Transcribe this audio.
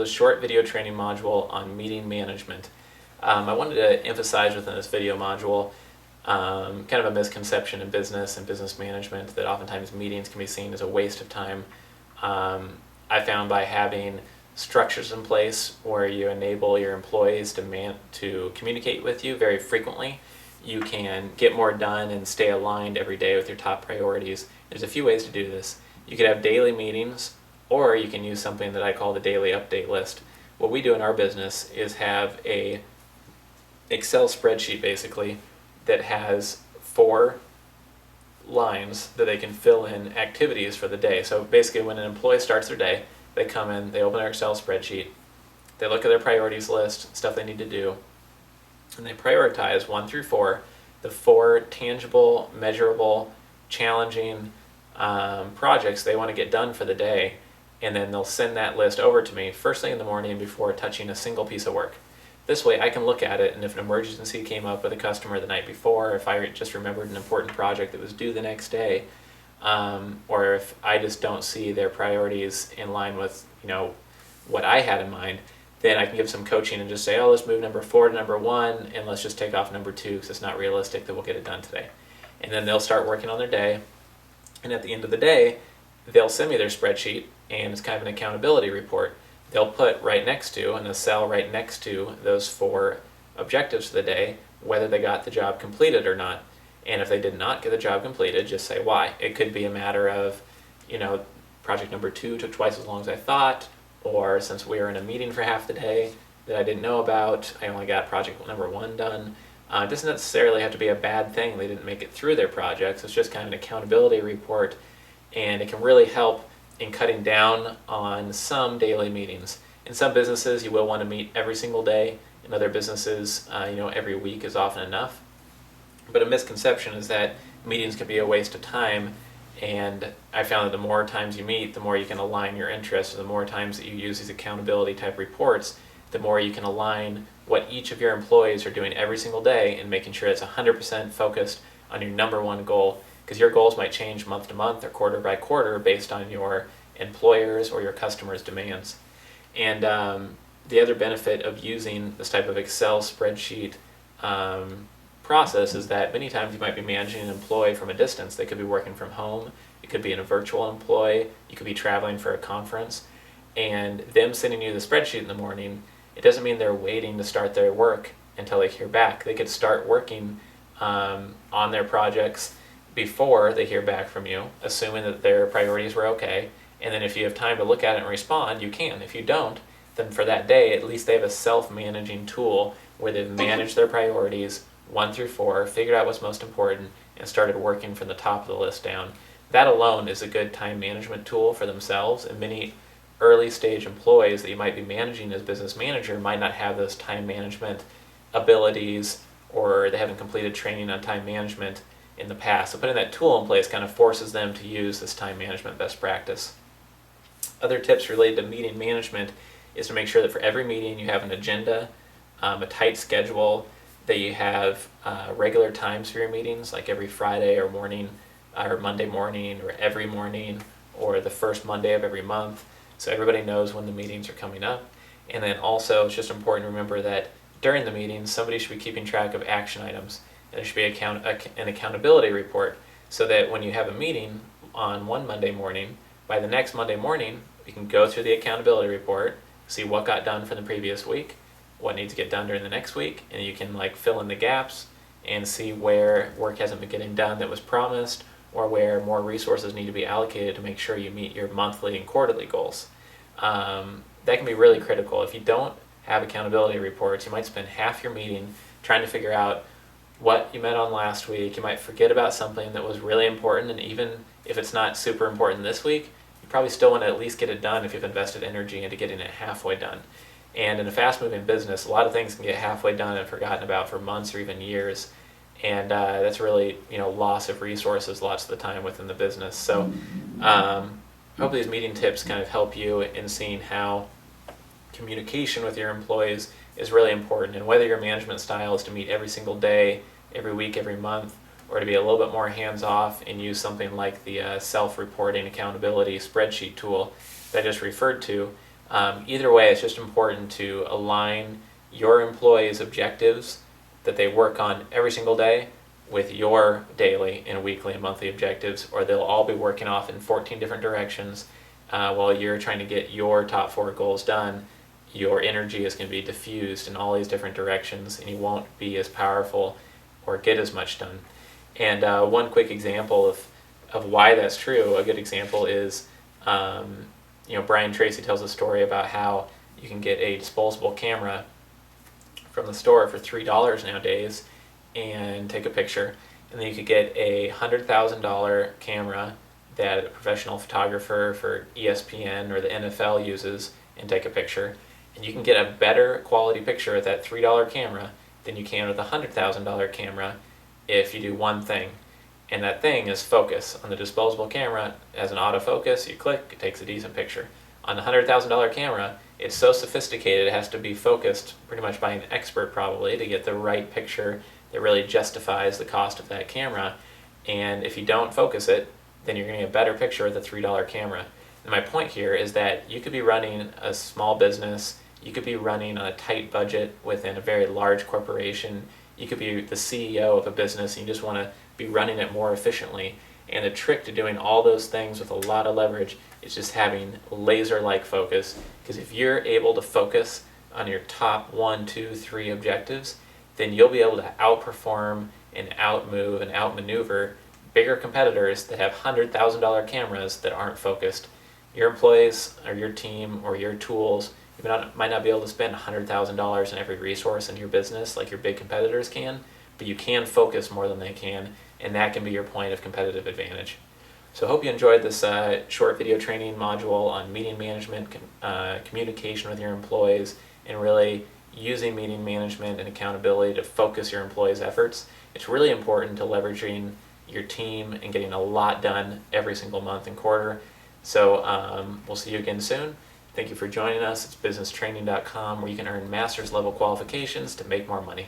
short video training module on meeting management. I wanted to emphasize within this video module kind of a misconception in business and business management that oftentimes meetings can be seen as a waste of time. I found by having structures in place where you enable your employees to communicate with you very frequently, you can get more done and stay aligned every day with your top priorities. There's a few ways to do this. You could have daily meetings, or you can use something that I call the daily update list. What we do in our business is have a Excel spreadsheet basically that has 4 lines that they can fill in activities for the day. So basically when an employee starts their day, they come in, they open their Excel spreadsheet, they look at their priorities list, stuff they need to do, and they prioritize 1 through 4, the 4 tangible, measurable, challenging projects they want to get done for the day, and then they'll send that list over to me first thing in the morning before touching a single piece of work. This way I can look at it, and if an emergency came up with a customer the night before, if I just remembered an important project that was due the next day, or if I just don't see their priorities in line with what I had in mind, then I can give some coaching and just say, oh, let's move number 4 to number 1, and let's just take off number 2 because it's not realistic that we'll get it done today. And then they'll start working on their day, and at the end of the day, they'll send me their spreadsheet, and it's kind of an accountability report. They'll put right next to, in a cell right next to those 4 objectives for the day, whether they got the job completed or not. And if they did not get the job completed, just say why. It could be a matter of, project number 2 took twice as long as I thought, or since we were in a meeting for half the day that I didn't know about, I only got project number 1 done. It doesn't necessarily have to be a bad thing. They didn't make it through their projects. It's just kind of an accountability report, and it can really help in cutting down on some daily meetings. In some businesses, you will want to meet every single day. In other businesses, every week is often enough. But a misconception is that meetings can be a waste of time, and I found that the more times you meet, the more you can align your interests. The more times that you use these accountability type reports, the more you can align what each of your employees are doing every single day and making sure it's 100% focused on your number 1 goal, because your goals might change month to month or quarter by quarter based on your employers or your customers' demands. And the other benefit of using this type of Excel spreadsheet process is that many times you might be managing an employee from a distance. They could be working from home, it could be a virtual employee, you could be traveling for a conference, and them sending you the spreadsheet in the morning, it doesn't mean they're waiting to start their work until they hear back. They could start working on their projects before they hear back from you, assuming that their priorities were okay, and then if you have time to look at it and respond, you can. If you don't, then for that day, at least they have a self-managing tool where they've managed their priorities 1 through 4, figured out what's most important, and started working from the top of the list down. That alone is a good time management tool for themselves, and many early stage employees that you might be managing as business manager might not have those time management abilities, or they haven't completed training on time management in the past. So putting that tool in place kind of forces them to use this time management best practice. Other tips related to meeting management is to make sure that for every meeting you have an agenda, a tight schedule, that you have regular times for your meetings, like every Friday or morning, or Monday morning, or every morning, or the first Monday of every month, so everybody knows when the meetings are coming up. And then also, it's just important to remember that during the meetings, somebody should be keeping track of action items, and there should be an accountability report, so that when you have a meeting on one Monday morning, by the next Monday morning, you can go through the accountability report, see what got done for the previous week, what needs to get done during the next week, and you can fill in the gaps and see where work hasn't been getting done that was promised, or where more resources need to be allocated to make sure you meet your monthly and quarterly goals. That can be really critical. If you don't have accountability reports, you might spend half your meeting trying to figure out what you met on last week. You might forget about something that was really important, and even if it's not super important this week, you probably still want to at least get it done if you've invested energy into getting it halfway done. And in a fast-moving business, a lot of things can get halfway done and forgotten about for months or even years, and that's really loss of resources lots of the time within the business. So I hope these meeting tips kind of help you in seeing how communication with your employees is really important, and whether your management style is to meet every single day, every week, every month, or to be a little bit more hands-off and use something like the self-reporting accountability spreadsheet tool that I just referred to. Either way, it's just important to align your employees' objectives that they work on every single day with your daily and weekly and monthly objectives, or they'll all be working off in 14 different directions while you're trying to get your top 4 goals done. Your energy is going to be diffused in all these different directions, and you won't be as powerful or get as much done. And one quick example of why that's true, a good example is, Brian Tracy tells a story about how you can get a disposable camera from the store for $3 nowadays and take a picture. And then you could get a $100,000 camera that a professional photographer for ESPN or the NFL uses and take a picture. And you can get a better quality picture with that $3 camera than you can with a $100,000 camera if you do one thing. And that thing is focus. On the disposable camera, as an autofocus, you click, it takes a decent picture. On the $100,000 camera, it's so sophisticated it has to be focused pretty much by an expert probably to get the right picture that really justifies the cost of that camera. And if you don't focus it, then you're going to get a better picture with a $3 camera. And my point here is that you could be running a small business, you could be running on a tight budget within a very large corporation, you could be the CEO of a business and you just want to be running it more efficiently. And the trick to doing all those things with a lot of leverage is just having laser-like focus. Because if you're able to focus on your top 1, 2, 3 objectives, then you'll be able to outperform and outmove and outmaneuver bigger competitors that have $100,000 cameras that aren't focused. Your employees or your team or your tools, you might not be able to spend $100,000 in every resource in your business like your big competitors can, but you can focus more than they can, and that can be your point of competitive advantage. So I hope you enjoyed this short video training module on meeting management, communication with your employees, and really using meeting management and accountability to focus your employees' efforts. It's really important to leveraging your team and getting a lot done every single month and quarter. So we'll see you again soon. Thank you for joining us. It's businesstraining.com, where you can earn master's level qualifications to make more money.